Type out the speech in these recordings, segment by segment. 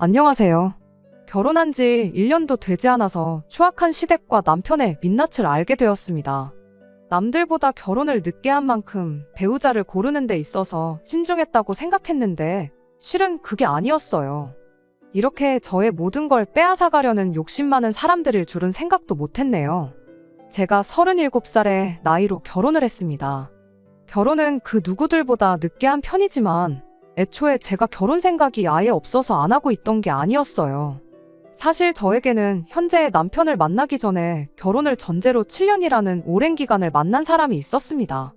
안녕하세요. 결혼한 지 1년도 되지 않아서 추악한 시댁과 남편의 민낯을 알게 되었습니다. 남들보다 결혼을 늦게 한 만큼 배우자를 고르는 데 있어서 신중했다고 생각했는데 실은 그게 아니었어요. 이렇게 저의 모든 걸 빼앗아가려는 욕심 많은 사람들일 줄은 생각도 못했네요. 제가 37살의 나이로 결혼을 했습니다. 결혼은 그 누구들보다 늦게 한 편이지만 애초에 제가 결혼 생각이 아예 없어서 안 하고 있던 게 아니었어요. 사실 저에게는 현재의 남편을 만나기 전에 결혼을 전제로 7년이라는 오랜 기간을 만난 사람이 있었습니다.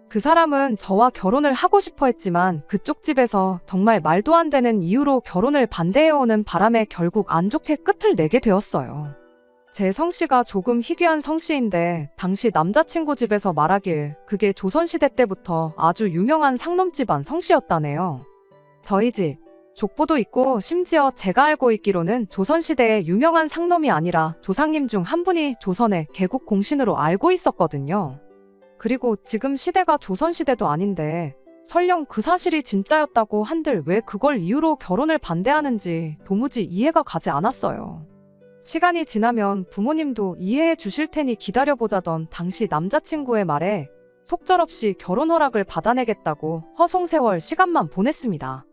그 사람은 저와 결혼을 하고 싶어 했지만 그쪽 집에서 정말 말도 안 되는 이유로 결혼을 반대해오는 바람에 결국 안 좋게 끝을 내게 되었어요. 제 성씨가 조금 희귀한 성씨인데 당시 남자친구 집에서 말하길 그게 조선시대 때부터 아주 유명한 상놈 집안 성씨였다네요. 저희 집 족보도 있고 심지어 제가 알고 있기로는 조선시대의 유명한 상놈이 아니라 조상님 중 한 분이 조선의 개국 공신으로 알고 있었거든요. 그리고 지금 시대가 조선시대도 아닌데 설령 그 사실이 진짜였다고 한들 왜 그걸 이유로 결혼을 반대하는지 도무지 이해가 가지 않았어요. 시간이 지나면 부모님도 이해해 주실 테니 기다려보자던 당시 남자친구의 말에 속절없이 결혼 허락을 받아내겠다고 허송세월 시간만 보냈습니다.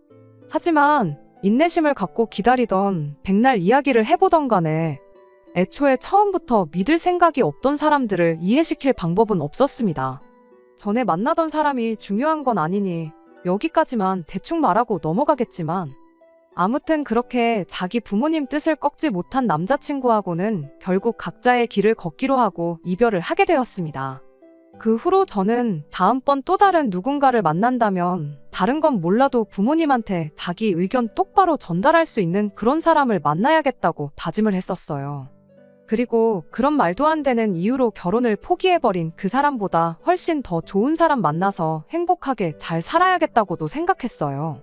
하지만 인내심을 갖고 기다리던 백날 이야기를 해보던 간에 애초에 처음부터 믿을 생각이 없던 사람들을 이해시킬 방법은 없었습니다. 전에 만나던 사람이 중요한 건 아니니 여기까지만 대충 말하고 넘어가겠지만 아무튼 그렇게 자기 부모님 뜻을 꺾지 못한 남자친구하고는 결국 각자의 길을 걷기로 하고 이별을 하게 되었습니다. 그 후로 저는 다음번 또 다른 누군가를 만난다면 다른 건 몰라도 부모님한테 자기 의견 똑바로 전달할 수 있는 그런 사람을 만나야겠다고 다짐을 했었어요. 그리고 그런 말도 안 되는 이유로 결혼을 포기해버린 그 사람보다 훨씬 더 좋은 사람 만나서 행복하게 잘 살아야겠다고도 생각했어요.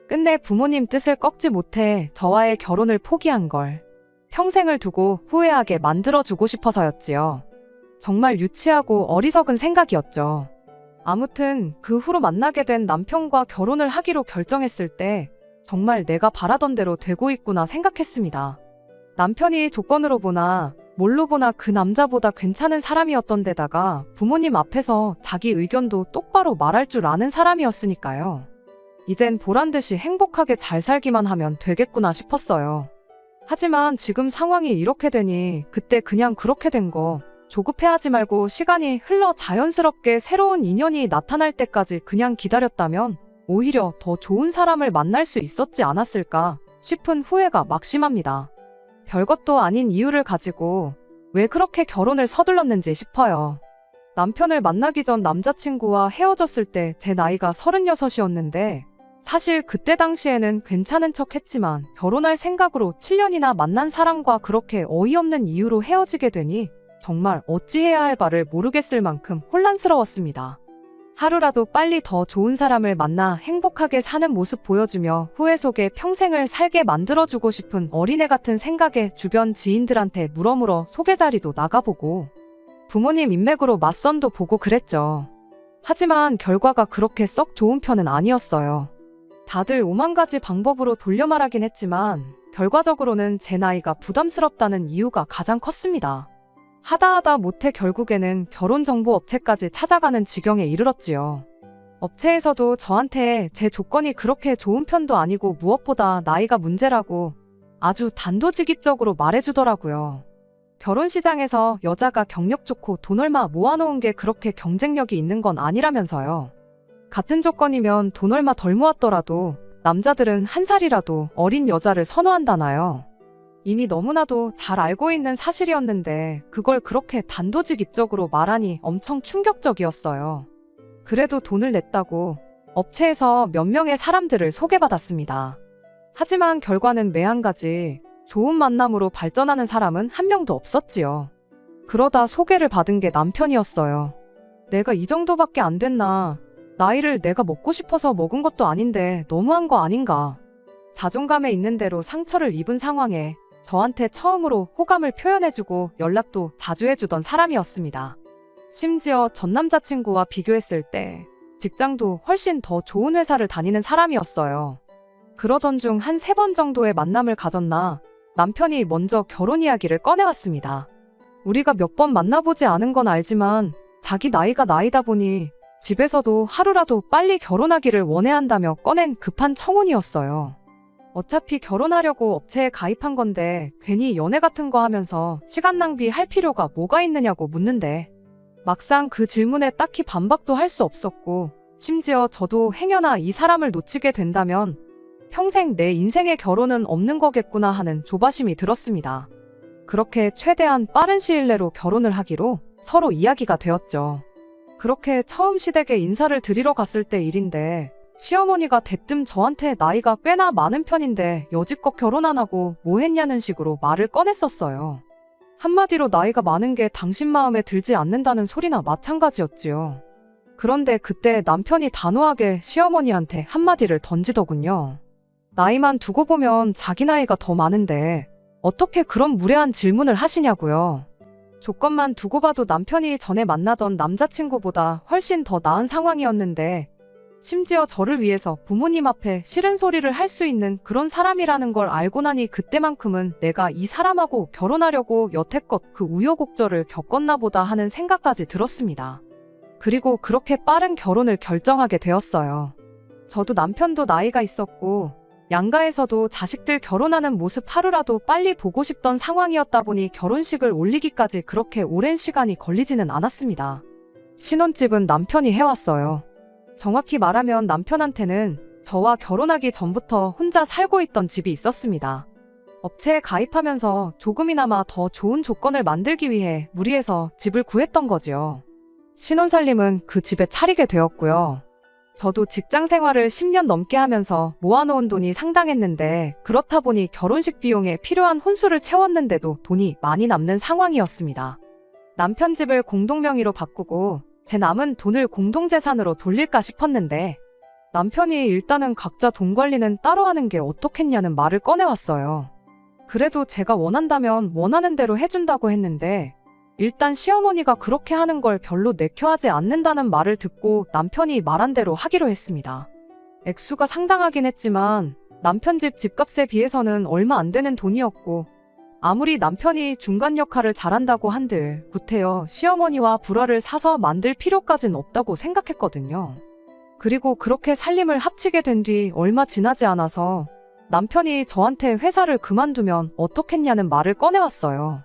끝내 부모님 뜻을 꺾지 못해 저와의 결혼을 포기한 걸 평생을 두고 후회하게 만들어주고 싶어서였지요. 정말 유치하고 어리석은 생각이었죠. 아무튼 그 후로 만나게 된 남편과 결혼을 하기로 결정했을 때 정말 내가 바라던 대로 되고 있구나 생각했습니다. 남편이 조건으로 보나 뭘로 보나 그 남자보다 괜찮은 사람이었던 데다가 부모님 앞에서 자기 의견도 똑바로 말할 줄 아는 사람이었으니까요. 이젠 보란듯이 행복하게 잘 살기만 하면 되겠구나 싶었어요. 하지만 지금 상황이 이렇게 되니 그때 그냥 그렇게 된 거 조급해하지 말고 시간이 흘러 자연스럽게 새로운 인연이 나타날 때까지 그냥 기다렸다면 오히려 더 좋은 사람을 만날 수 있었지 않았을까 싶은 후회가 막심합니다. 별것도 아닌 이유를 가지고 왜 그렇게 결혼을 서둘렀는지 싶어요. 남편을 만나기 전 남자친구와 헤어졌을 때 제 나이가 36이었는데 사실 그때 당시에는 괜찮은 척 했지만 결혼할 생각으로 7년이나 만난 사람과 그렇게 어이없는 이유로 헤어지게 되니 정말 어찌해야 할 바를 모르겠을 만큼 혼란스러웠습니다. 하루라도 빨리 더 좋은 사람을 만나 행복하게 사는 모습 보여주며 후회 속에 평생을 살게 만들어주고 싶은 어린애 같은 생각에 주변 지인들한테 물어물어 소개 자리도 나가보고 부모님 인맥으로 맞선도 보고 그랬죠. 하지만 결과가 그렇게 썩 좋은 편은 아니었어요. 다들 오만 가지 방법으로 돌려 말하긴 했지만 결과적으로는 제 나이가 부담스럽다는 이유가 가장 컸습니다. 하다 못해 결국에는 결혼정보업체까지 찾아가는 지경에 이르렀지요. 업체에서도 저한테 제 조건이 그렇게 좋은 편도 아니고 무엇보다 나이가 문제라고 아주 단도직입적으로 말해주더라고요. 결혼시장에서 여자가 경력 좋고 돈 얼마 모아놓은 게 그렇게 경쟁력이 있는 건 아니라면서요. 같은 조건이면 돈 얼마 덜 모았더라도 남자들은 한 살이라도 어린 여자를 선호한다나요. 이미 너무나도 잘 알고 있는 사실이었는데 그걸 그렇게 단도직입적으로 말하니 엄청 충격적이었어요. 그래도 돈을 냈다고 업체에서 몇 명의 사람들을 소개받았습니다. 하지만 결과는 매한 가지 좋은 만남으로 발전하는 사람은 한 명도 없었지요. 그러다 소개를 받은 게 남편이었어요. 내가 이 정도밖에 안 됐나? 나이를 내가 먹고 싶어서 먹은 것도 아닌데 너무한 거 아닌가? 자존감에 있는 대로 상처를 입은 상황에 저한테 처음으로 호감을 표현해주고 연락도 자주 해주던 사람이었습니다. 심지어 전 남자친구와 비교했을 때 직장도 훨씬 더 좋은 회사를 다니는 사람이었어요. 그러던 중 한 3번 정도의 만남을 가졌나 남편이 먼저 결혼 이야기를 꺼내왔습니다. 우리가 몇 번 만나보지 않은 건 알지만 자기 나이가 나이다 보니 집에서도 하루라도 빨리 결혼하기를 원해한다며 꺼낸 급한 청혼이었어요. 어차피 결혼하려고 업체에 가입한 건데 괜히 연애 같은 거 하면서 시간 낭비할 필요가 뭐가 있느냐고 묻는데 막상 그 질문에 딱히 반박도 할 수 없었고 심지어 저도 행여나 이 사람을 놓치게 된다면 평생 내 인생의 결혼은 없는 거겠구나 하는 조바심이 들었습니다. 그렇게 최대한 빠른 시일 내로 결혼을 하기로 서로 이야기가 되었죠. 그렇게 처음 시댁에 인사를 드리러 갔을 때 일인데 시어머니가 대뜸 저한테 나이가 꽤나 많은 편인데 여지껏 결혼 안 하고 뭐 했냐는 식으로 말을 꺼냈었어요. 한마디로 나이가 많은 게 당신 마음에 들지 않는다는 소리나 마찬가지였지요. 그런데 그때 남편이 단호하게 시어머니한테 한마디를 던지더군요. 나이만 두고 보면 자기 나이가 더 많은데 어떻게 그런 무례한 질문을 하시냐고요. 조건만 두고 봐도 남편이 전에 만나던 남자친구보다 훨씬 더 나은 상황이었는데 심지어 저를 위해서 부모님 앞에 싫은 소리를 할 수 있는 그런 사람이라는 걸 알고 나니 그때만큼은 내가 이 사람하고 결혼하려고 여태껏 그 우여곡절을 겪었나 보다 하는 생각까지 들었습니다. 그리고 그렇게 빠른 결혼을 결정하게 되었어요. 저도 남편도 나이가 있었고 양가에서도 자식들 결혼하는 모습 하루라도 빨리 보고 싶던 상황이었다 보니 결혼식을 올리기까지 그렇게 오랜 시간이 걸리지는 않았습니다. 신혼집은 남편이 해왔어요. 정확히 말하면 남편한테는 저와 결혼하기 전부터 혼자 살고 있던 집이 있었습니다. 업체에 가입하면서 조금이나마 더 좋은 조건을 만들기 위해 무리해서 집을 구했던 거지요. 신혼살림은 그 집에 차리게 되었고요. 저도 직장 생활을 10년 넘게 하면서 모아놓은 돈이 상당했는데 그렇다 보니 결혼식 비용에 필요한 혼수를 채웠는데도 돈이 많이 남는 상황이었습니다. 남편 집을 공동명의로 바꾸고 제 남은 돈을 공동재산으로 돌릴까 싶었는데 남편이 일단은 각자 돈 관리는 따로 하는 게 어떻겠냐는 말을 꺼내왔어요. 그래도 제가 원한다면 원하는 대로 해준다고 했는데 일단 시어머니가 그렇게 하는 걸 별로 내켜하지 않는다는 말을 듣고 남편이 말한 대로 하기로 했습니다. 액수가 상당하긴 했지만 남편 집 집값에 비해서는 얼마 안 되는 돈이었고 아무리 남편이 중간 역할을 잘한다고 한들 구태여 시어머니와 불화를 사서 만들 필요까진 없다고 생각했거든요. 그리고 그렇게 살림을 합치게 된 뒤 얼마 지나지 않아서 남편이 저한테 회사를 그만두면 어떻겠냐는 말을 꺼내왔어요.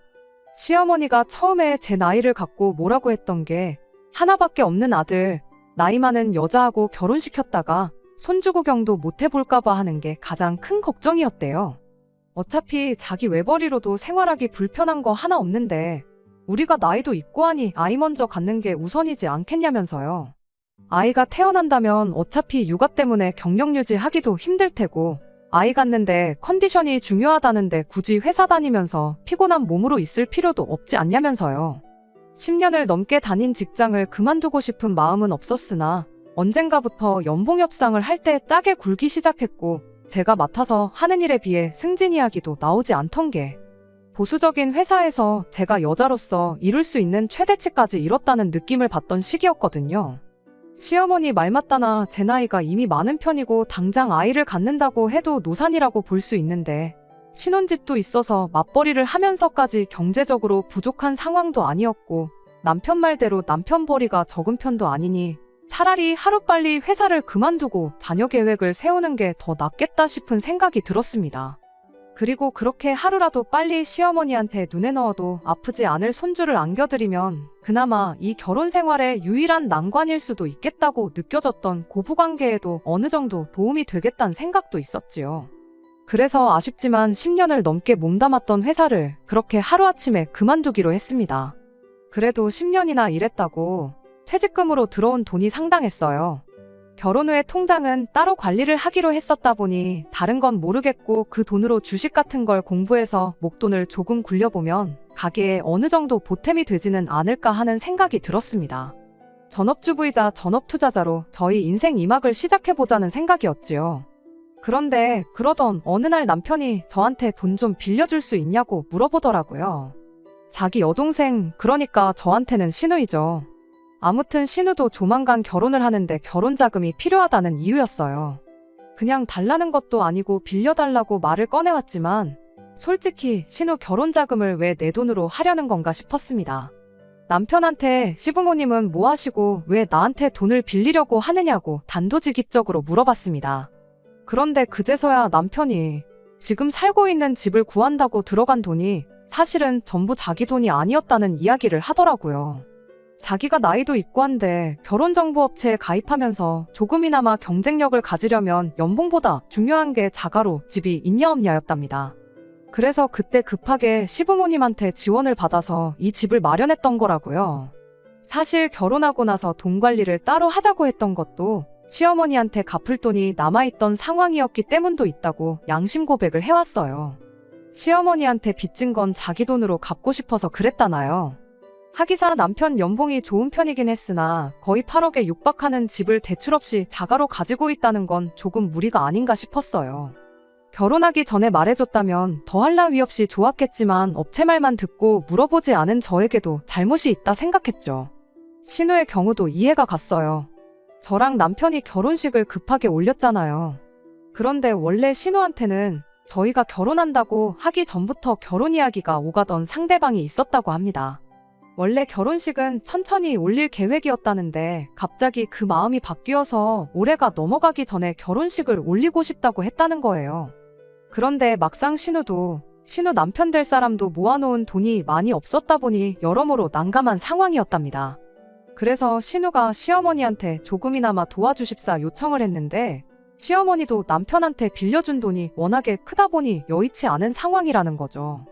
시어머니가 처음에 제 나이를 갖고 뭐라고 했던 게 하나밖에 없는 아들, 나이 많은 여자하고 결혼시켰다가 손주구경도 못 해볼까봐 하는 게 가장 큰 걱정이었대요. 어차피 자기 외벌이로도 생활하기 불편한 거 하나 없는데 우리가 나이도 있고 하니 아이 먼저 갖는 게 우선이지 않겠냐면서요. 아이가 태어난다면 어차피 육아 때문에 경력 유지하기도 힘들 테고 아이 갖는데 컨디션이 중요하다는데 굳이 회사 다니면서 피곤한 몸으로 있을 필요도 없지 않냐면서요. 10년을 넘게 다닌 직장을 그만두고 싶은 마음은 없었으나 언젠가부터 연봉 협상을 할 때 짜게 굴기 시작했고 제가 맡아서 하는 일에 비해 승진 이야기도 나오지 않던 게 보수적인 회사에서 제가 여자로서 이룰 수 있는 최대치까지 이뤘다는 느낌을 받던 시기였거든요. 시어머니 말 맞다나 제 나이가 이미 많은 편이고 당장 아이를 갖는다고 해도 노산이라고 볼 수 있는데 신혼집도 있어서 맞벌이를 하면서까지 경제적으로 부족한 상황도 아니었고 남편 말대로 남편 벌이가 적은 편도 아니니 차라리 하루빨리 회사를 그만두고 자녀 계획을 세우는 게 더 낫겠다 싶은 생각이 들었습니다. 그리고 그렇게 하루라도 빨리 시어머니한테 눈에 넣어도 아프지 않을 손주를 안겨드리면 그나마 이 결혼 생활의 유일한 난관일 수도 있겠다고 느껴졌던 고부관계에도 어느 정도 도움이 되겠다는 생각도 있었지요. 그래서 아쉽지만 10년을 넘게 몸담았던 회사를 그렇게 하루아침에 그만두기로 했습니다. 그래도 10년이나 일했다고 퇴직금으로 들어온 돈이 상당했어요. 결혼 후에 통장은 따로 관리를 하기로 했었다 보니 다른 건 모르겠고 그 돈으로 주식 같은 걸 공부해서 목돈을 조금 굴려보면 가게에 어느 정도 보탬이 되지는 않을까 하는 생각이 들었습니다. 전업주부이자 전업투자자로 저희 인생 2막을 시작해보자는 생각이었지요. 그런데 그러던 어느 날 남편이 저한테 돈 좀 빌려줄 수 있냐고 물어보더라고요. 자기 여동생, 그러니까 저한테는 시누이죠. 아무튼 신우도 조만간 결혼을 하는데 결혼 자금이 필요하다는 이유였어요. 그냥 달라는 것도 아니고 빌려달라고 말을 꺼내왔지만 솔직히 신우 결혼 자금을 왜 내 돈으로 하려는 건가 싶었습니다. 남편한테 시부모님은 뭐 하시고 왜 나한테 돈을 빌리려고 하느냐고 단도직입적으로 물어봤습니다. 그런데 그제서야 남편이 지금 살고 있는 집을 구한다고 들어간 돈이 사실은 전부 자기 돈이 아니었다는 이야기를 하더라고요. 자기가 나이도 있고 한데 결혼정보업체에 가입하면서 조금이나마 경쟁력을 가지려면 연봉보다 중요한 게 자가로 집이 있냐 없냐였답니다. 그래서 그때 급하게 시부모님한테 지원을 받아서 이 집을 마련했던 거라고요. 사실 결혼하고 나서 돈 관리를 따로 하자고 했던 것도 시어머니한테 갚을 돈이 남아있던 상황이었기 때문도 있다고 양심 고백을 해왔어요. 시어머니한테 빚진 건 자기 돈으로 갚고 싶어서 그랬다나요. 하기사 남편 연봉이 좋은 편이긴 했으나 거의 8억에 육박하는 집을 대출 없이 자가로 가지고 있다는 건 조금 무리가 아닌가 싶었어요. 결혼하기 전에 말해줬다면 더할 나위 없이 좋았겠지만 업체 말만 듣고 물어보지 않은 저에게도 잘못이 있다 생각했죠. 신우의 경우도 이해가 갔어요. 저랑 남편이 결혼식을 급하게 올렸잖아요. 그런데 원래 신우한테는 저희가 결혼한다고 하기 전부터 결혼 이야기가 오가던 상대방이 있었다고 합니다. 원래 결혼식은 천천히 올릴 계획이었다는데 갑자기 그 마음이 바뀌어서 올해가 넘어가기 전에 결혼식을 올리고 싶다고 했다는 거예요. 그런데 막상 신우 남편 될 사람도 모아놓은 돈이 많이 없었다 보니 여러모로 난감한 상황이었답니다. 그래서 신우가 시어머니한테 조금이나마 도와주십사 요청을 했는데 시어머니도 남편한테 빌려준 돈이 워낙에 크다 보니 여의치 않은 상황이라는 거죠.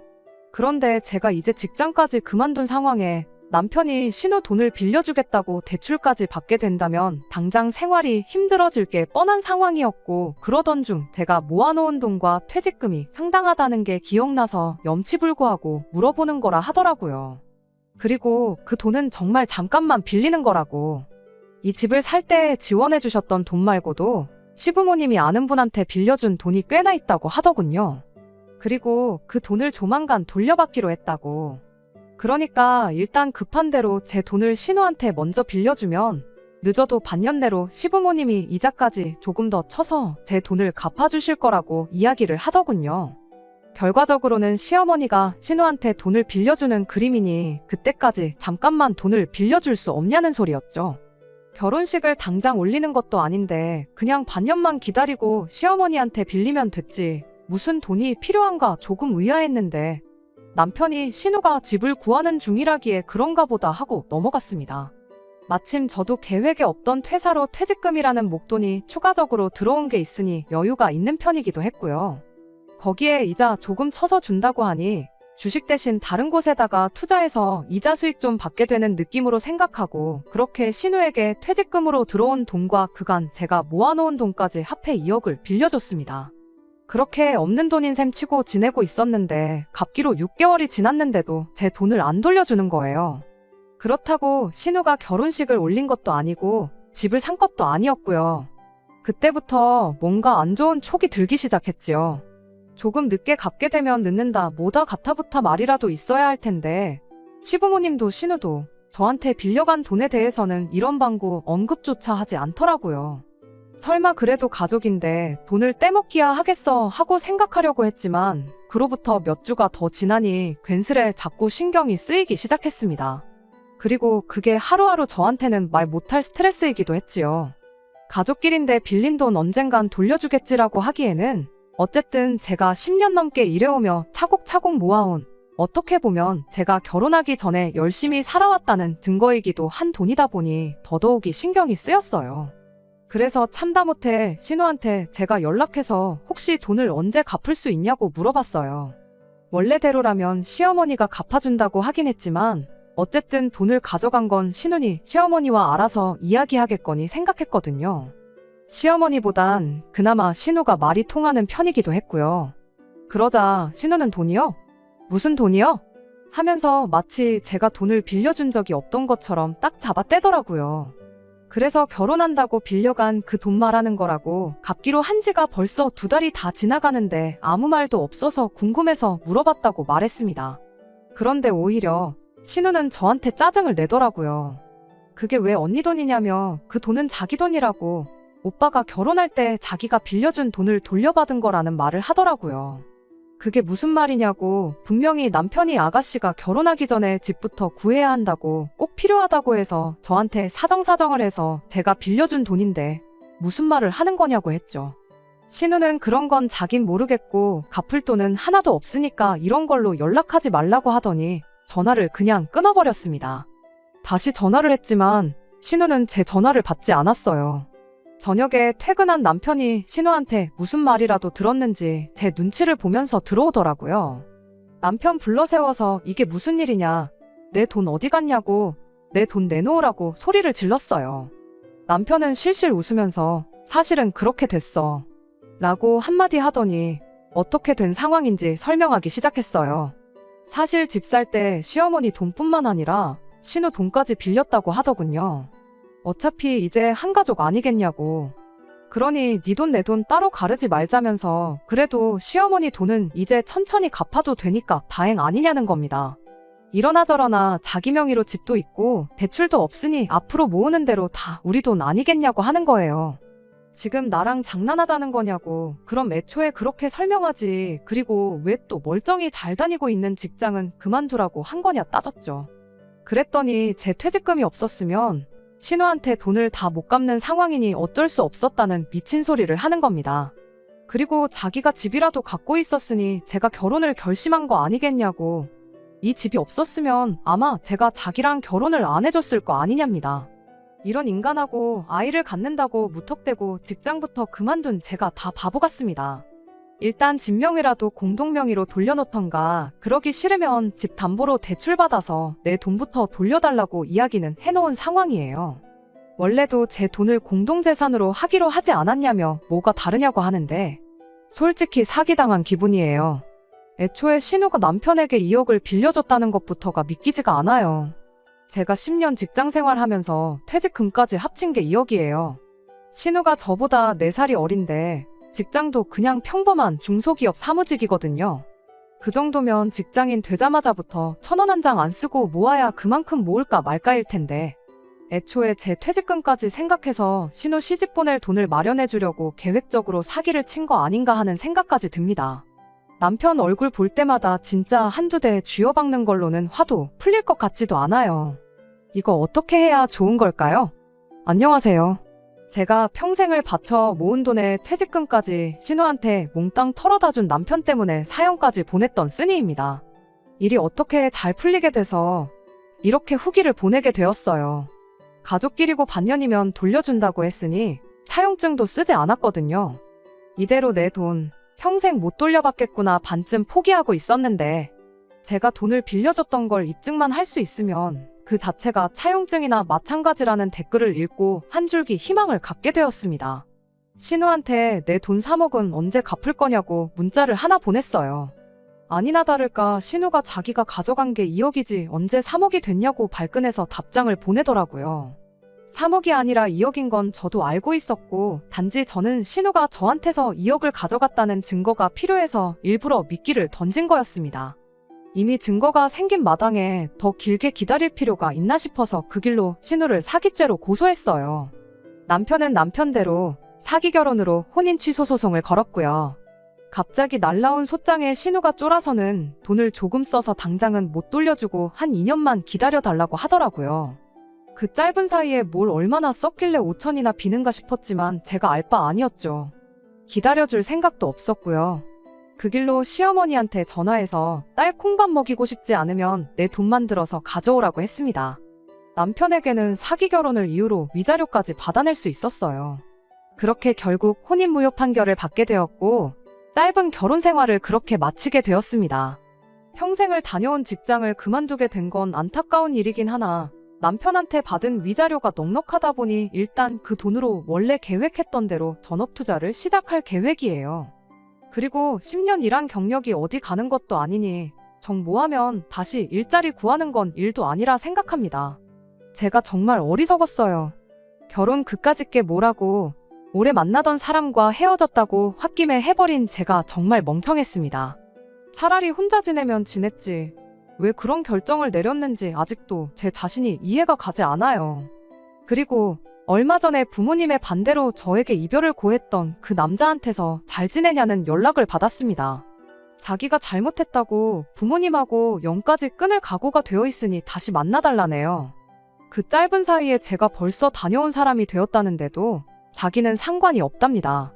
그런데 제가 이제 직장까지 그만둔 상황에 남편이 신우 돈을 빌려주겠다고 대출까지 받게 된다면 당장 생활이 힘들어질 게 뻔한 상황이었고, 그러던 중 제가 모아놓은 돈과 퇴직금이 상당하다는 게 기억나서 염치불고하고 물어보는 거라 하더라고요. 그리고 그 돈은 정말 잠깐만 빌리는 거라고. 이 집을 살 때 지원해 주셨던 돈 말고도 시부모님이 아는 분한테 빌려준 돈이 꽤나 있다고 하더군요. 그리고 그 돈을 조만간 돌려받기로 했다고. 그러니까 일단 급한 대로 제 돈을 신우한테 먼저 빌려주면 늦어도 반년 내로 시부모님이 이자까지 조금 더 쳐서 제 돈을 갚아주실 거라고 이야기를 하더군요. 결과적으로는 시어머니가 신우한테 돈을 빌려주는 그림이니 그때까지 잠깐만 돈을 빌려줄 수 없냐는 소리였죠. 결혼식을 당장 올리는 것도 아닌데 그냥 반년만 기다리고 시어머니한테 빌리면 됐지. 무슨 돈이 필요한가 조금 의아했는데 남편이 신우가 집을 구하는 중이라기에 그런가 보다 하고 넘어갔습니다. 마침 저도 계획에 없던 퇴사로 퇴직금이라는 목돈이 추가적으로 들어온 게 있으니 여유가 있는 편이기도 했고요. 거기에 이자 조금 쳐서 준다고 하니 주식 대신 다른 곳에다가 투자해서 이자 수익 좀 받게 되는 느낌으로 생각하고 그렇게 신우에게 퇴직금으로 들어온 돈과 그간 제가 모아놓은 돈까지 합해 2억을 빌려줬습니다. 그렇게 없는 돈인 셈 치고 지내고 있었는데 갚기로 6개월이 지났는데도 제 돈을 안 돌려주는 거예요. 그렇다고 신우가 결혼식을 올린 것도 아니고 집을 산 것도 아니었고요. 그때부터 뭔가 안 좋은 촉이 들기 시작했지요. 조금 늦게 갚게 되면 늦는다 뭐다 가타부타 말이라도 있어야 할 텐데 시부모님도 신우도 저한테 빌려간 돈에 대해서는 이런 방구 언급조차 하지 않더라고요. 설마 그래도 가족인데 돈을 떼먹기야 하겠어 하고 생각하려고 했지만 그로부터 몇 주가 더 지나니 괜스레 자꾸 신경이 쓰이기 시작했습니다. 그리고 그게 하루하루 저한테는 말 못할 스트레스이기도 했지요. 가족끼린데 빌린 돈 언젠간 돌려주겠지라고 하기에는 어쨌든 제가 10년 넘게 일해오며 차곡차곡 모아온, 어떻게 보면 제가 결혼하기 전에 열심히 살아왔다는 증거이기도 한 돈이다 보니 더더욱이 신경이 쓰였어요. 그래서 참다 못해 신우한테 제가 연락해서 혹시 돈을 언제 갚을 수 있냐고 물어봤어요. 원래대로라면 시어머니가 갚아준다고 하긴 했지만 어쨌든 돈을 가져간 건 신우니 시어머니와 알아서 이야기하겠거니 생각했거든요. 시어머니보단 그나마 신우가 말이 통하는 편이기도 했고요. 그러자 신우는 돈이요? 무슨 돈이요? 하면서 마치 제가 돈을 빌려준 적이 없던 것처럼 딱 잡아 떼더라고요. 그래서 결혼한다고 빌려간 그 돈 말하는 거라고 갚기로 한 지가 벌써 2달이 다 지나가는데 아무 말도 없어서 궁금해서 물어봤다고 말했습니다. 그런데 오히려 신우는 저한테 짜증을 내더라고요. 그게 왜 언니 돈이냐며 그 돈은 자기 돈이라고 오빠가 결혼할 때 자기가 빌려준 돈을 돌려받은 거라는 말을 하더라고요. 그게 무슨 말이냐고. 분명히 남편이 아가씨가 결혼하기 전에 집부터 구해야 한다고, 꼭 필요하다고 해서 저한테 사정사정을 해서 제가 빌려준 돈인데 무슨 말을 하는 거냐고 했죠. 신우는 그런 건 자긴 모르겠고 갚을 돈은 하나도 없으니까 이런 걸로 연락하지 말라고 하더니 전화를 그냥 끊어버렸습니다. 다시 전화를 했지만 신우는 제 전화를 받지 않았어요. 저녁에 퇴근한 남편이 신우한테 무슨 말이라도 들었는지 제 눈치를 보면서 들어오더라고요. 남편 불러 세워서 이게 무슨 일이냐, 내 돈 어디 갔냐고, 내 돈 내놓으라고 소리를 질렀어요. 남편은 실실 웃으면서 사실은 그렇게 됐어 라고 한마디 하더니 어떻게 된 상황인지 설명하기 시작했어요. 사실 집 살 때 시어머니 돈뿐만 아니라 신우 돈까지 빌렸다고 하더군요. 어차피 이제 한 가족 아니겠냐고. 그러니 네 돈 내 돈 따로 가르지 말자면서 그래도 시어머니 돈은 이제 천천히 갚아도 되니까 다행 아니냐는 겁니다. 이러나 저러나 자기 명의로 집도 있고 대출도 없으니 앞으로 모으는 대로 다 우리 돈 아니겠냐고 하는 거예요. 지금 나랑 장난하자는 거냐고. 그럼 애초에 그렇게 설명하지. 그리고 왜 또 멀쩡히 잘 다니고 있는 직장은 그만두라고 한 거냐 따졌죠. 그랬더니 제 퇴직금이 없었으면 신우한테 돈을 다 못 갚는 상황이니 어쩔 수 없었다는 미친 소리를 하는 겁니다. 그리고 자기가 집이라도 갖고 있었으니 제가 결혼을 결심한 거 아니겠냐고. 이 집이 없었으면 아마 제가 자기랑 결혼을 안 해줬을 거 아니냐입니다. 이런 인간하고 아이를 갖는다고 무턱대고 직장부터 그만둔 제가 다 바보 같습니다. 일단 집 명의라도 공동명의로 돌려놓던가, 그러기 싫으면 집 담보로 대출받아서 내 돈부터 돌려달라고 이야기는 해놓은 상황이에요. 원래도 제 돈을 공동재산으로 하기로 하지 않았냐며 뭐가 다르냐고 하는데 솔직히 사기당한 기분이에요. 애초에 신우가 남편에게 2억을 빌려줬다는 것부터가 믿기지가 않아요. 제가 10년 직장생활하면서 퇴직금까지 합친 게 2억이에요. 신우가 저보다 4살이 어린데 직장도 그냥 평범한 중소기업 사무직이거든요. 그 정도면 직장인 되자마자부터 1,000원 한 장 안 쓰고 모아야 그만큼 모을까 말까일 텐데 애초에 제 퇴직금까지 생각해서 신우 시집 보낼 돈을 마련해 주려고 계획적으로 사기를 친 거 아닌가 하는 생각까지 듭니다. 남편 얼굴 볼 때마다 진짜 한두 대 쥐어박는 걸로는 화도 풀릴 것 같지도 않아요. 이거 어떻게 해야 좋은 걸까요? 안녕하세요. 제가 평생을 바쳐 모은 돈에 퇴직금까지 신우한테 몽땅 털어다 준 남편 때문에 사연까지 보냈던 쓰니입니다. 일이 어떻게 잘 풀리게 돼서 이렇게 후기를 보내게 되었어요. 가족끼리고 반년이면 돌려준다고 했으니 차용증도 쓰지 않았거든요. 이대로 내 돈 평생 못 돌려받겠구나 반쯤 포기하고 있었는데 제가 돈을 빌려줬던 걸 입증만 할 수 있으면 그 자체가 차용증이나 마찬가지라는 댓글을 읽고 한 줄기 희망을 갖게 되었습니다. 신우한테 내 돈 3억은 언제 갚을 거냐고 문자를 하나 보냈어요. 아니나 다를까 신우가 자기가 가져간 게 2억이지 언제 3억이 됐냐고 발끈해서 답장을 보내더라고요. 3억이 아니라 2억인 건 저도 알고 있었고 단지 저는 신우가 저한테서 2억을 가져갔다는 증거가 필요해서 일부러 미끼를 던진 거였습니다. 이미 증거가 생긴 마당에 더 길게 기다릴 필요가 있나 싶어서 그 길로 신우를 사기죄로 고소했어요. 남편은 남편대로 사기 결혼으로 혼인 취소 소송을 걸었고요. 갑자기 날라온 소장에 신우가 쫄아서는 돈을 조금 써서 당장은 못 돌려주고 한 2년만 기다려달라고 하더라고요. 그 짧은 사이에 뭘 얼마나 썼길래 5천이나 비는가 싶었지만 제가 알 바 아니었죠. 기다려줄 생각도 없었고요. 그 길로 시어머니한테 전화해서 딸 콩밥 먹이고 싶지 않으면 내 돈만 들어서 가져오라고 했습니다. 남편에게는 사기 결혼을 이유로 위자료까지 받아낼 수 있었어요. 그렇게 결국 혼인무효 판결을 받게 되었고 짧은 결혼 생활을 그렇게 마치게 되었습니다. 평생을 다녀온 직장을 그만두게 된 건 안타까운 일이긴 하나 남편한테 받은 위자료가 넉넉하다 보니 일단 그 돈으로 원래 계획했던 대로 전업투자를 시작할 계획이에요. 그리고 10년 일한 경력이 어디 가는 것도 아니니 정 모하면 다시 일자리 구하는 건 일도 아니라 생각합니다. 제가 정말 어리석었어요. 결혼 그까짓 게 뭐라고 오래 만나던 사람과 헤어졌다고 홧김에 해버린 제가 정말 멍청했습니다. 차라리 혼자 지내면 지냈지. 왜 그런 결정을 내렸는지 아직도 제 자신이 이해가 가지 않아요. 그리고 얼마 전에 부모님의 반대로 저에게 이별을 고했던 그 남자한테서 잘 지내냐는 연락을 받았습니다. 자기가 잘못했다고 부모님하고 영까지 끊을 각오가 되어 있으니 다시 만나달라네요. 그 짧은 사이에 제가 벌써 다녀온 사람이 되었다는데도 자기는 상관이 없답니다.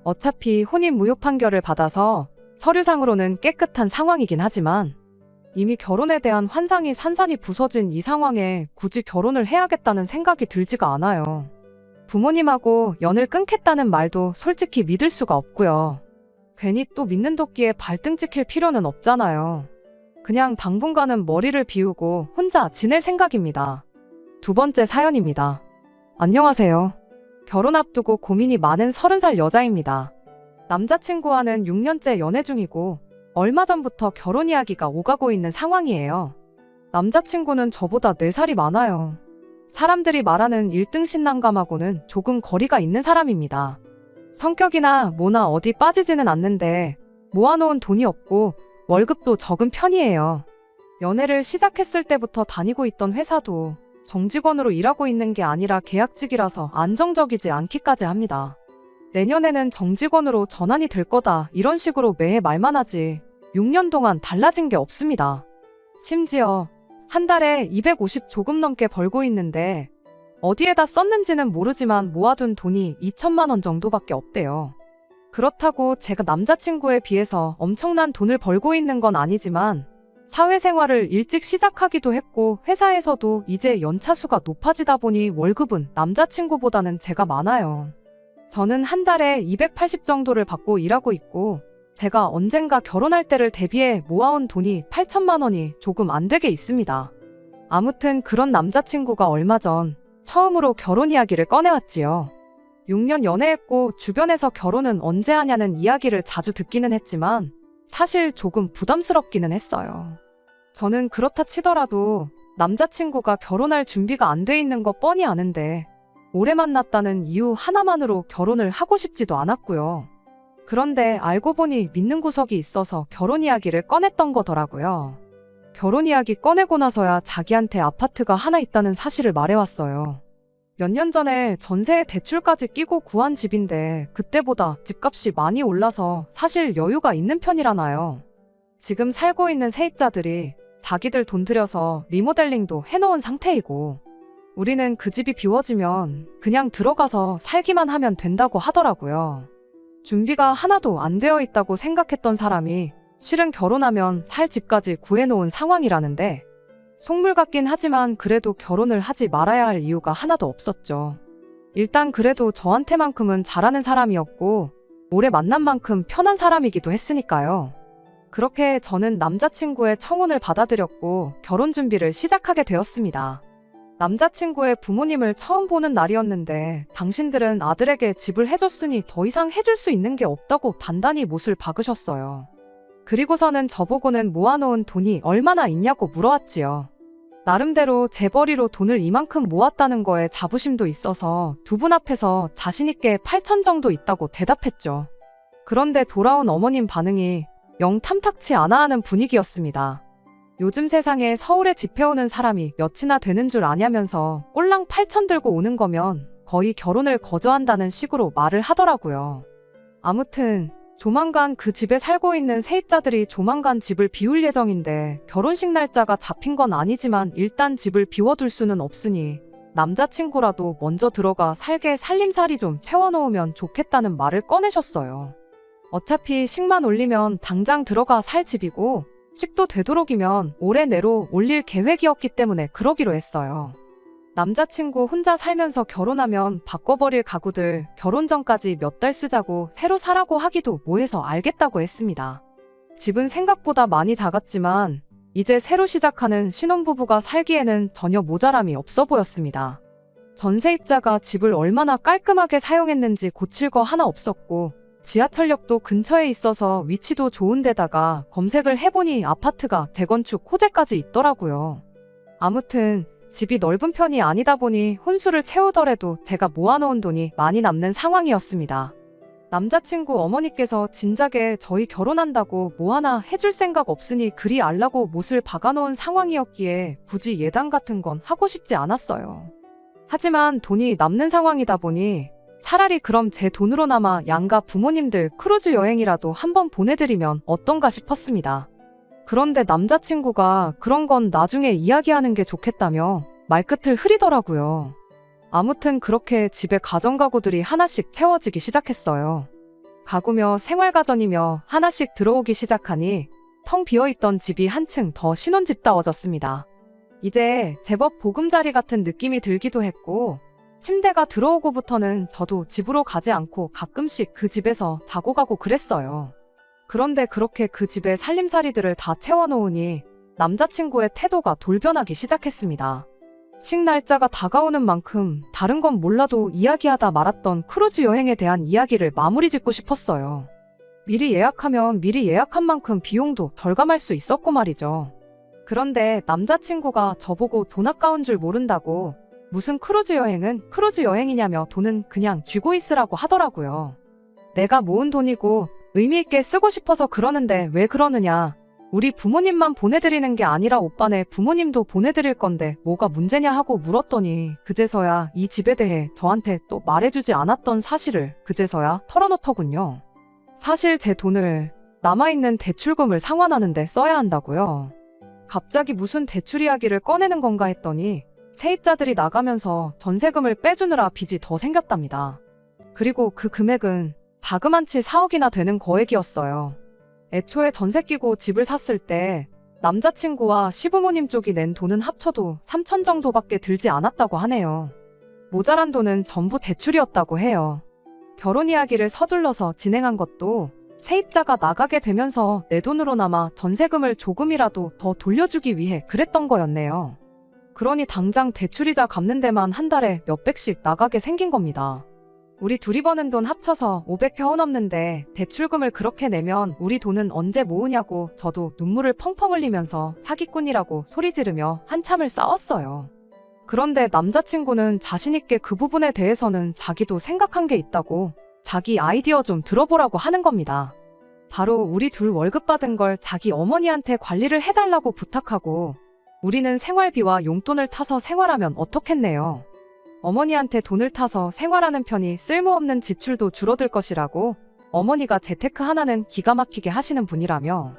어차피 혼인 무효 판결을 받아서 서류상으로는 깨끗한 상황이긴 하지만 이미 결혼에 대한 환상이 산산이 부서진 이 상황에 굳이 결혼을 해야겠다는 생각이 들지가 않아요. 부모님하고 연을 끊겠다는 말도 솔직히 믿을 수가 없고요. 괜히 또 믿는 도끼에 발등 찍힐 필요는 없잖아요. 그냥 당분간은 머리를 비우고 혼자 지낼 생각입니다. 두 번째 사연입니다. 안녕하세요. 결혼 앞두고 고민이 많은 30살 여자입니다. 남자친구와는 6년째 연애 중이고 얼마 전부터 결혼 이야기가 오가고 있는 상황이에요. 남자친구는 저보다 4살이 많아요. 사람들이 말하는 1등 신랑감하고는 조금 거리가 있는 사람입니다. 성격이나 뭐나 어디 빠지지는 않는데 모아놓은 돈이 없고 월급도 적은 편이에요. 연애를 시작했을 때부터 다니고 있던 회사도 정직원으로 일하고 있는 게 아니라 계약직이라서 안정적이지 않기까지 합니다. 내년에는 정직원으로 전환이 될 거다 이런 식으로 매해 말만 하지 6년 동안 달라진 게 없습니다. 심지어 한 달에 250 조금 넘게 벌고 있는데 어디에다 썼는지는 모르지만 모아둔 돈이 2천만 원 정도밖에 없대요. 그렇다고 제가 남자친구에 비해서 엄청난 돈을 벌고 있는 건 아니지만 사회생활을 일찍 시작하기도 했고 회사에서도 이제 연차수가 높아지다 보니 월급은 남자친구보다는 제가 많아요. 저는 한 달에 280 정도를 받고 일하고 있고 제가 언젠가 결혼할 때를 대비해 모아온 돈이 8천만 원이 조금 안 되게 있습니다. 아무튼 그런 남자친구가 얼마 전 처음으로 결혼 이야기를 꺼내왔지요. 6년 연애했고 주변에서 결혼은 언제 하냐는 이야기를 자주 듣기는 했지만 사실 조금 부담스럽기는 했어요. 저는 그렇다 치더라도 남자친구가 결혼할 준비가 안 돼 있는 거 뻔히 아는데 오래 만났다는 이유 하나만으로 결혼을 하고 싶지도 않았고요. 그런데 알고 보니 믿는 구석이 있어서 결혼 이야기를 꺼냈던 거더라고요. 결혼 이야기 꺼내고 나서야 자기한테 아파트가 하나 있다는 사실을 말해왔어요. 몇 년 전에 전세에 대출까지 끼고 구한 집인데 그때보다 집값이 많이 올라서 사실 여유가 있는 편이라나요. 지금 살고 있는 세입자들이 자기들 돈 들여서 리모델링도 해놓은 상태이고 우리는 그 집이 비워지면 그냥 들어가서 살기만 하면 된다고 하더라고요. 준비가 하나도 안 되어 있다고 생각했던 사람이 실은 결혼하면 살 집까지 구해놓은 상황이라는데 속물 같긴 하지만 그래도 결혼을 하지 말아야 할 이유가 하나도 없었죠. 일단 그래도 저한테만큼은 잘하는 사람이었고 오래 만난 만큼 편한 사람이기도 했으니까요. 그렇게 저는 남자친구의 청혼을 받아들였고 결혼 준비를 시작하게 되었습니다. 남자친구의 부모님을 처음 보는 날이었는데 당신들은 아들에게 집을 해줬으니 더 이상 해줄 수 있는 게 없다고 단단히 못을 박으셨어요. 그리고서는 저보고는 모아놓은 돈이 얼마나 있냐고 물어왔지요. 나름대로 재벌이로 돈을 이만큼 모았다는 거에 자부심도 있어서 두 분 앞에서 자신있게 8천 정도 있다고 대답했죠. 그런데 돌아온 어머님 반응이 영 탐탁치 않아 하는 분위기였습니다. 요즘 세상에 서울에 집 해오는 사람이 몇이나 되는 줄 아냐면서 꼴랑 8천 들고 오는 거면 거의 결혼을 거저한다는 식으로 말을 하더라고요. 아무튼 조만간 그 집에 살고 있는 세입자들이 조만간 집을 비울 예정인데 결혼식 날짜가 잡힌 건 아니지만 일단 집을 비워둘 수는 없으니 남자친구라도 먼저 들어가 살게 살림살이 좀 채워놓으면 좋겠다는 말을 꺼내셨어요. 어차피 식만 올리면 당장 들어가 살 집이고 식도 되도록이면 올해 내로 올릴 계획이었기 때문에 그러기로 했어요. 남자친구 혼자 살면서 결혼하면 바꿔버릴 가구들 결혼 전까지 몇 달 쓰자고 새로 사라고 하기도 뭐해서 알겠다고 했습니다. 집은 생각보다 많이 작았지만 이제 새로 시작하는 신혼부부가 살기에는 전혀 모자람이 없어 보였습니다. 전세입자가 집을 얼마나 깔끔하게 사용했는지 고칠 거 하나 없었고 지하철역도 근처에 있어서 위치도 좋은 데다가 검색을 해보니 아파트가 재건축 호재까지 있더라고요. 아무튼 집이 넓은 편이 아니다 보니 혼수를 채우더라도 제가 모아놓은 돈이 많이 남는 상황이었습니다. 남자친구 어머니께서 진작에 저희 결혼한다고 뭐 하나 해줄 생각 없으니 그리 알라고 못을 박아놓은 상황이었기에 굳이 예단 같은 건 하고 싶지 않았어요. 하지만 돈이 남는 상황이다 보니 차라리 그럼 제 돈으로나마 양가 부모님들 크루즈 여행이라도 한번 보내드리면 어떤가 싶었습니다. 그런데 남자친구가 그런 건 나중에 이야기하는 게 좋겠다며 말끝을 흐리더라고요. 아무튼 그렇게 집에 가전가구들이 하나씩 채워지기 시작했어요. 가구며 생활가전이며 하나씩 들어오기 시작하니 텅 비어있던 집이 한층 더 신혼집다워졌습니다. 이제 제법 보금자리 같은 느낌이 들기도 했고 침대가 들어오고부터는 저도 집으로 가지 않고 가끔씩 그 집에서 자고 가고 그랬어요. 그런데 그렇게 그 집에 살림살이들을 다 채워놓으니 남자친구의 태도가 돌변하기 시작했습니다. 식날짜가 다가오는 만큼 다른 건 몰라도 이야기하다 말았던 크루즈 여행에 대한 이야기를 마무리 짓고 싶었어요. 미리 예약하면 미리 예약한 만큼 비용도 덜감할 수 있었고 말이죠. 그런데 남자친구가 저보고 돈 아까운 줄 모른다고 무슨 크루즈 여행은 크루즈 여행이냐며 돈은 그냥 쥐고 있으라고 하더라고요. 내가 모은 돈이고 의미 있게 쓰고 싶어서 그러는데 왜 그러느냐. 우리 부모님만 보내드리는 게 아니라 오빠네 부모님도 보내드릴 건데 뭐가 문제냐 하고 물었더니 그제서야 이 집에 대해 저한테 또 말해주지 않았던 사실을 그제서야 털어놓더군요. 사실 제 돈을 남아있는 대출금을 상환하는 데 써야 한다고요. 갑자기 무슨 대출 이야기를 꺼내는 건가 했더니 세입자들이 나가면서 전세금을 빼주느라 빚이 더 생겼답니다. 그리고 그 금액은 자그만치 4억이나 되는 거액이었어요. 애초에 전세 끼고 집을 샀을 때 남자친구와 시부모님 쪽이 낸 돈은 합쳐도 3천 정도밖에 들지 않았다고 하네요. 모자란 돈은 전부 대출이었다고 해요. 결혼 이야기를 서둘러서 진행한 것도 세입자가 나가게 되면서 내 돈으로나마 전세금을 조금이라도 더 돌려주기 위해 그랬던 거였네요. 그러니 당장 대출이자 갚는 데만 한 달에 몇백씩 나가게 생긴 겁니다. 우리 둘이 버는 돈 합쳐서 500개 넘는데 대출금을 그렇게 내면 우리 돈은 언제 모으냐고 저도 눈물을 펑펑 흘리면서 사기꾼이라고 소리 지르며 한참을 싸웠어요. 그런데 남자친구는 자신있게 그 부분에 대해서는 자기도 생각한 게 있다고 자기 아이디어 좀 들어보라고 하는 겁니다. 바로 우리 둘 월급 받은 걸 자기 어머니한테 관리를 해달라고 부탁하고 우리는 생활비와 용돈을 타서 생활하면 어떻겠네요. 어머니한테 돈을 타서 생활하는 편이 쓸모없는 지출도 줄어들 것이라고 어머니가 재테크 하나는 기가 막히게 하시는 분이라며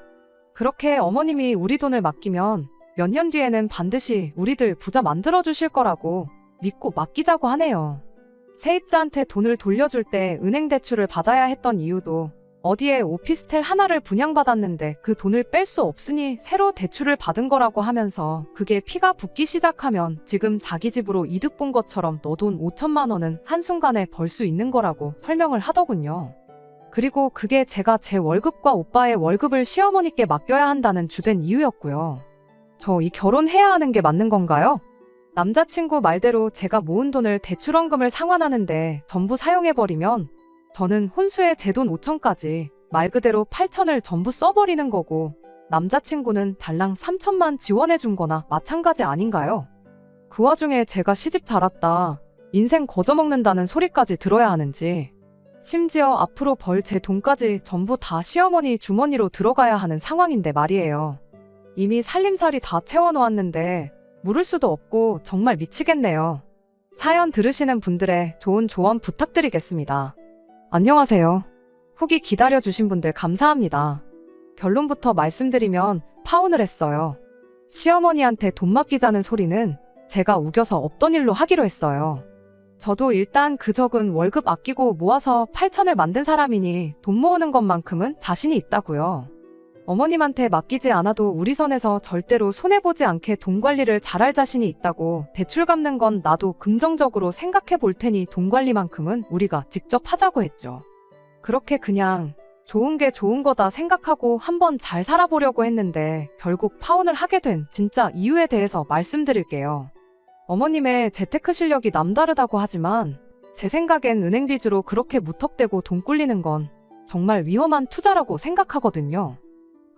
그렇게 어머님이 우리 돈을 맡기면 몇 년 뒤에는 반드시 우리들 부자 만들어 주실 거라고 믿고 맡기자고 하네요. 세입자한테 돈을 돌려줄 때 은행 대출을 받아야 했던 이유도 어디에 오피스텔 하나를 분양받았는데 그 돈을 뺄 수 없으니 새로 대출을 받은 거라고 하면서 그게 피가 붓기 시작하면 지금 자기 집으로 이득 본 것처럼 너 돈 5천만 원은 한순간에 벌 수 있는 거라고 설명을 하더군요. 그리고 그게 제가 제 월급과 오빠의 월급을 시어머니께 맡겨야 한다는 주된 이유였고요. 저 이 결혼해야 하는 게 맞는 건가요? 남자친구 말대로 제가 모은 돈을 대출원금을 상환하는데 전부 사용해버리면 저는 혼수에 제 돈 5천까지 말 그대로 8천을 전부 써버리는 거고 남자친구는 달랑 3천만 지원해준 거나 마찬가지 아닌가요? 그 와중에 제가 시집 잘 왔다, 인생 거저먹는다는 소리까지 들어야 하는지 심지어 앞으로 벌 제 돈까지 전부 다 시어머니 주머니로 들어가야 하는 상황인데 말이에요. 이미 살림살이 다 채워놓았는데 물을 수도 없고 정말 미치겠네요. 사연 들으시는 분들의 좋은 조언 부탁드리겠습니다. 안녕하세요. 후기 기다려주신 분들 감사합니다. 결론부터 말씀드리면 파혼을 했어요. 시어머니한테 돈 맡기자는 소리는 제가 우겨서 없던 일로 하기로 했어요. 저도 일단 그 적은 월급 아끼고 모아서 8천을 만든 사람이니 돈 모으는 것만큼은 자신이 있다고요. 어머님한테 맡기지 않아도 우리 선에서 절대로 손해보지 않게 돈 관리를 잘할 자신이 있다고 대출 갚는 건 나도 긍정적으로 생각해 볼 테니 돈 관리만큼은 우리가 직접 하자고 했죠. 그렇게 그냥 좋은 게 좋은 거다 생각하고 한번 잘 살아보려고 했는데 결국 파혼을 하게 된 진짜 이유에 대해서 말씀드릴게요. 어머님의 재테크 실력이 남다르다고 하지만 제 생각엔 은행 빚으로 그렇게 무턱대고 돈 굴리는 건 정말 위험한 투자라고 생각하거든요.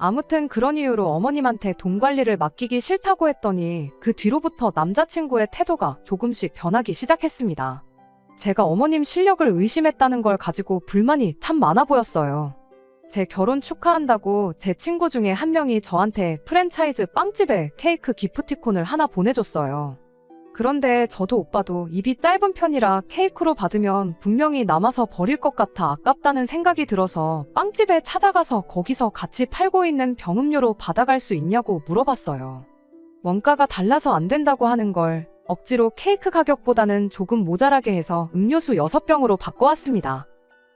아무튼 그런 이유로 어머님한테 돈 관리를 맡기기 싫다고 했더니 그 뒤로부터 남자친구의 태도가 조금씩 변하기 시작했습니다. 제가 어머님 실력을 의심했다는 걸 가지고 불만이 참 많아 보였어요. 제 결혼 축하한다고 제 친구 중에 한 명이 저한테 프랜차이즈 빵집에 케이크 기프티콘을 하나 보내줬어요. 그런데 저도 오빠도 입이 짧은 편이라 케이크로 받으면 분명히 남아서 버릴 것 같아 아깝다는 생각이 들어서 빵집에 찾아가서 거기서 같이 팔고 있는 병음료로 받아갈 수 있냐고 물어봤어요. 원가가 달라서 안 된다고 하는 걸 억지로 케이크 가격보다는 조금 모자라게 해서 음료수 6병으로 바꿔왔습니다.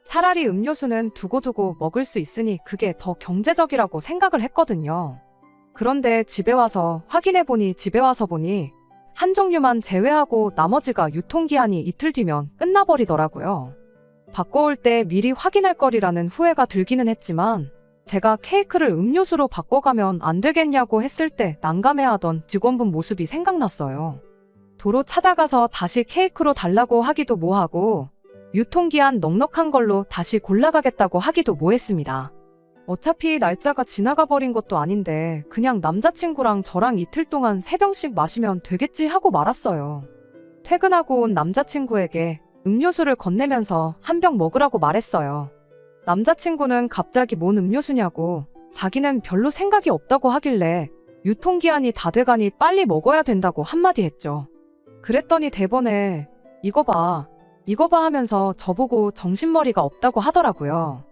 차라리 음료수는 두고두고 먹을 수 있으니 그게 더 경제적이라고 생각을 했거든요. 그런데 집에 와서 보니 한 종류만 제외하고 나머지가 유통기한이 이틀 뒤면 끝나버리더라고요. 바꿔올 때 미리 확인할 거리라는 후회가 들기는 했지만 제가 케이크를 음료수로 바꿔가면 안 되겠냐고 했을 때 난감해하던 직원분 모습이 생각났어요. 도로 찾아가서 다시 케이크로 달라고 하기도 뭐하고 유통기한 넉넉한 걸로 다시 골라가겠다고 하기도 뭐했습니다. 어차피 날짜가 지나가 버린 것도 아닌데 그냥 남자친구랑 저랑 이틀 동안 3병씩 마시면 되겠지 하고 말았어요. 퇴근하고 온 남자친구에게 음료수를 건네면서 한 병 먹으라고 말했어요. 남자친구는 갑자기 뭔 음료수냐고 자기는 별로 생각이 없다고 하길래 유통기한이 다 돼가니 빨리 먹어야 된다고 한마디 했죠. 그랬더니 대번에 이거 봐 하면서 저보고 정신머리가 없다고 하더라고요.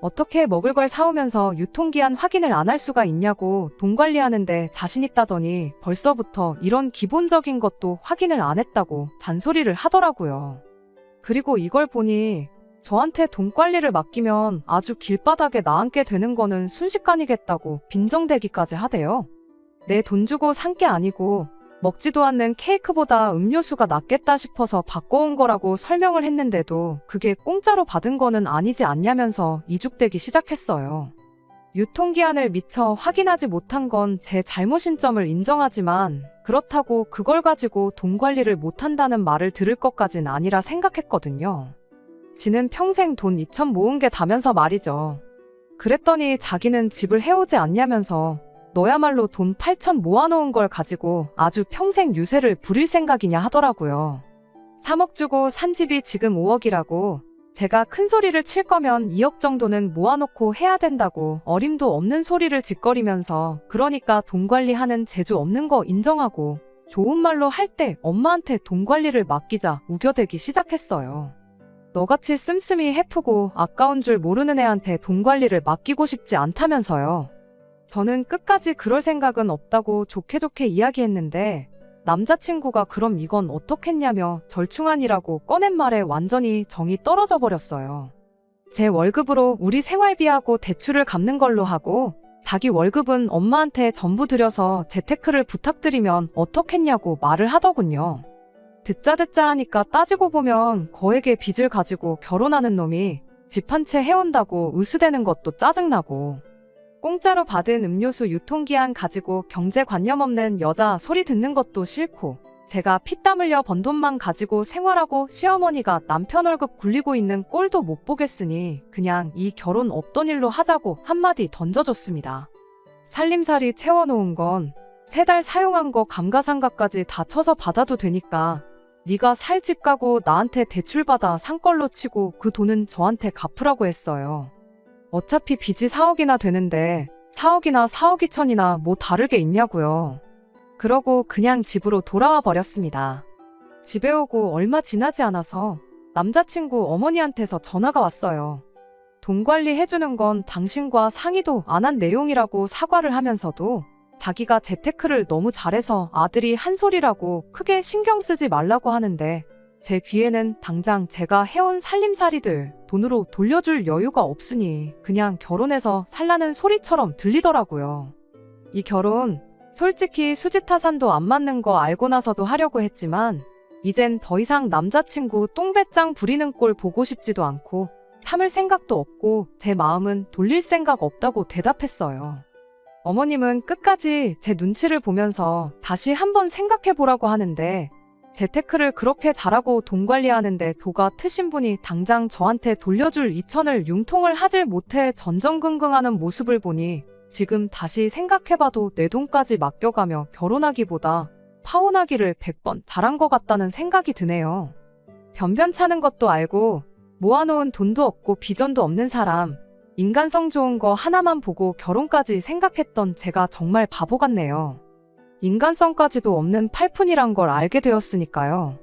어떻게 먹을 걸 사오면서 유통기한 확인을 안 할 수가 있냐고 돈 관리하는데 자신 있다더니 벌써부터 이런 기본적인 것도 확인을 안 했다고 잔소리를 하더라고요. 그리고 이걸 보니 저한테 돈 관리를 맡기면 아주 길바닥에 나앉게 되는 거는 순식간이겠다고 빈정대기까지 하대요. 내 돈 주고 산 게 아니고 먹지도 않는 케이크보다 음료수가 낫겠다 싶어서 바꿔온 거라고 설명을 했는데도 그게 공짜로 받은 거는 아니지 않냐면서 이죽대기 시작했어요. 유통기한을 미처 확인하지 못한 건 제 잘못인 점을 인정하지만 그렇다고 그걸 가지고 돈 관리를 못한다는 말을 들을 것까진 아니라 생각했거든요. 지는 평생 돈 2천 모은 게 다면서 말이죠. 그랬더니 자기는 집을 해오지 않냐면서 너야말로 돈 8천 모아놓은 걸 가지고 아주 평생 유세를 부릴 생각이냐 하더라고요. 3억 주고 산 집이 지금 5억이라고 제가 큰 소리를 칠 거면 2억 정도는 모아놓고 해야 된다고 어림도 없는 소리를 짓거리면서 그러니까 돈 관리하는 재주 없는 거 인정하고 좋은 말로 할 때 엄마한테 돈 관리를 맡기자 우겨대기 시작했어요. 너같이 씀씀이 해프고 아까운 줄 모르는 애한테 돈 관리를 맡기고 싶지 않다면서요. 저는 끝까지 그럴 생각은 없다고 좋게 이야기했는데 남자친구가 그럼 이건 어떻겠냐며 절충안이라고 꺼낸 말에 완전히 정이 떨어져 버렸어요. 제 월급으로 우리 생활비하고 대출을 갚는 걸로 하고 자기 월급은 엄마한테 전부 들여서 재테크를 부탁드리면 어떻겠냐고 말을 하더군요. 듣자 하니까 따지고 보면 거액의 빚을 가지고 결혼하는 놈이 집 한 채 해온다고 으스대는 것도 짜증나고 공짜로 받은 음료수 유통기한 가지고 경제관념 없는 여자 소리 듣는 것도 싫고 제가 피땀 흘려 번 돈만 가지고 생활하고 시어머니가 남편 월급 굴리고 있는 꼴도 못 보겠으니 그냥 이 결혼 없던 일로 하자고 한마디 던져줬습니다. 살림살이 채워놓은 건 3달 사용한 거 감가상각까지 다 쳐서 받아도 되니까 네가 살 집 가고 나한테 대출받아 산 걸로 치고 그 돈은 저한테 갚으라고 했어요. 어차피 빚이 4억이나 되는데 4억이나 4억 2천이나 뭐 다르게 있냐고요. 그러고 그냥 집으로 돌아와 버렸습니다. 집에 오고 얼마 지나지 않아서 남자친구 어머니한테서 전화가 왔어요. 돈 관리해주는 건 당신과 상의도 안 한 내용이라고 사과를 하면서도 자기가 재테크를 너무 잘해서 아들이 한 소리라고 크게 신경 쓰지 말라고 하는데 제 귀에는 당장 제가 해온 살림살이들 돈으로 돌려줄 여유가 없으니 그냥 결혼해서 살라는 소리처럼 들리더라고요. 이 결혼 솔직히 수지타산도 안 맞는 거 알고 나서도 하려고 했지만 이젠 더 이상 남자친구 똥배짱 부리는 꼴 보고 싶지도 않고 참을 생각도 없고 제 마음은 돌릴 생각 없다고 대답했어요. 어머님은 끝까지 제 눈치를 보면서 다시 한번 생각해보라고 하는데 재테크를 그렇게 잘하고 돈 관리하는데 도가 트신 분이 당장 저한테 돌려줄 2천을 융통을 하질 못해 전전긍긍하는 모습을 보니 지금 다시 생각해봐도 내 돈까지 맡겨가며 결혼하기보다 파혼하기를 100번 잘한 것 같다는 생각이 드네요. 변변찮은 것도 알고 모아놓은 돈도 없고 비전도 없는 사람, 인간성 좋은 거 하나만 보고 결혼까지 생각했던 제가 정말 바보 같네요. 인간성까지도 없는 팔푼이란 걸 알게 되었으니까요.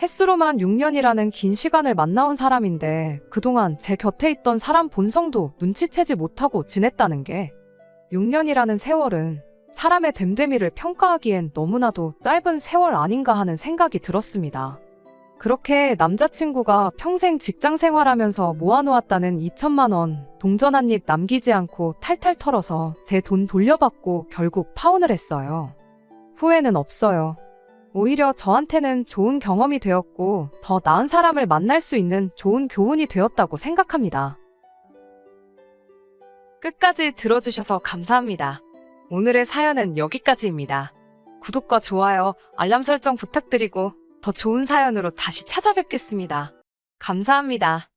햇수로만 6년이라는 긴 시간을 만나온 사람인데 그동안 제 곁에 있던 사람 본성도 눈치채지 못하고 지냈다는 게 6년이라는 세월은 사람의 됨됨이를 평가하기엔 너무나도 짧은 세월 아닌가 하는 생각이 들었습니다. 그렇게 남자친구가 평생 직장 생활하면서 모아놓았다는 2천만 원 동전 한 입 남기지 않고 탈탈 털어서 제 돈 돌려받고 결국 파혼을 했어요. 후회는 없어요. 오히려 저한테는 좋은 경험이 되었고 더 나은 사람을 만날 수 있는 좋은 교훈이 되었다고 생각합니다. 끝까지 들어주셔서 감사합니다. 오늘의 사연은 여기까지입니다. 구독과 좋아요, 알람 설정 부탁드리고 더 좋은 사연으로 다시 찾아뵙겠습니다. 감사합니다.